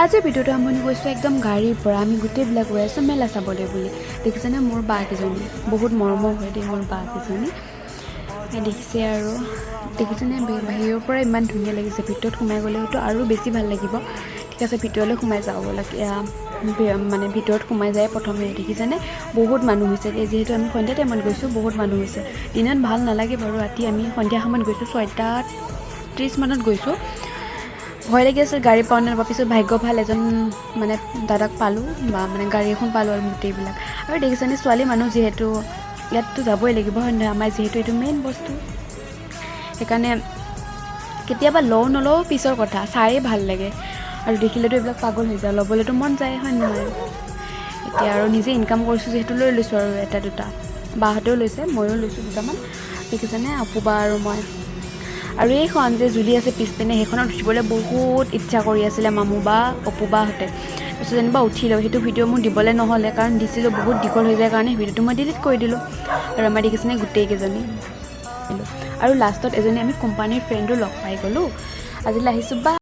আজিৰ ভিডিঅ'টো আৰম্ভণি কৰিছোঁ একদম গাড়ীৰ পৰা। আমি গোটেইবিলাক গৈ আছোঁ মেলা চাবলৈ বুলি। দেখিছেনে মোৰ বা কেইজনী, বহুত মৰমৰ হয় দেই মোৰ বা কেইজনী। দেখিছে আৰু দেখিছেনে বাহিৰৰ পৰা ইমান ধুনীয়া লাগিছে। ভিতৰত সোমাই গ'লে হয়তো আৰু বেছি ভাল লাগিব। ঠিক আছে, ভিতৰলৈ সোমাই যাওঁ মানে ভিতৰত সোমাই যায় প্ৰথমে। দেখিছেনে বহুত মানুহ হৈছে, যিহেতু আমি সন্ধিয়া টাইমত গৈছোঁ, বহুত মানুহ হৈছে। দিনত ভাল নালাগে বাৰু, ৰাতি আমি সন্ধিয়া সময়ত গৈছোঁ, 6:30 মানত গৈছোঁ। ভয় লাগি আছিল গাড়ী পাওঁ নে নাপাওঁ। পিছত ভাগ্য ভাল, এজন মানে দাদাক পালোঁ, বা মানে গাড়ী এখন পালোঁ আৰু গোটেইবিলাক। আৰু দেখিছেনে ছোৱালী মানুহ যিহেতু ইয়াততো যাবই লাগিব হয় নহয়, আমাৰ যিহেতু এইটো মেইন বস্তু। সেইকাৰণে কেতিয়াবা লওঁ নলওঁ পিছৰ কথা, চায়েই ভাল লাগে। আৰু দেখিলেতো এইবিলাক পাগল হৈ যায়, ল'বলৈতো মন যায় হয় নহয়। এতিয়া আৰু নিজে ইনকাম কৰিছোঁ যিহেতু লৈ লৈছোঁ আৰু এটা দুটা। বাহঁতেও লৈছে, ময়ো লৈছোঁ দুটামান। দেখিছেনে অপুবা আৰু মই। আৰু এইখন যে জুলি আছে পিছপিনে, সেইখনত উঠিবলৈ বহুত ইচ্ছা কৰি আছিলে মামু বা অপুবাহঁতে। তাৰপিছত যেনিবা উঠিলোঁ। সেইটো ভিডিঅ' মোৰ দিবলৈ নহ'লে, কাৰণ দিছিলোঁ বহুত দীঘল হৈ যায় কাৰণে ভিডিঅ'টো মই ডিলিট কৰি দিলোঁ। আৰু আমাৰ দেখিছেনে গোটেইকেইজনী। আৰু লাষ্টত এজনী আমি কোম্পানীৰ ফ্ৰেণ্ডো লগ পাই গ'লোঁ। আজিলৈ আহিছোঁ বা।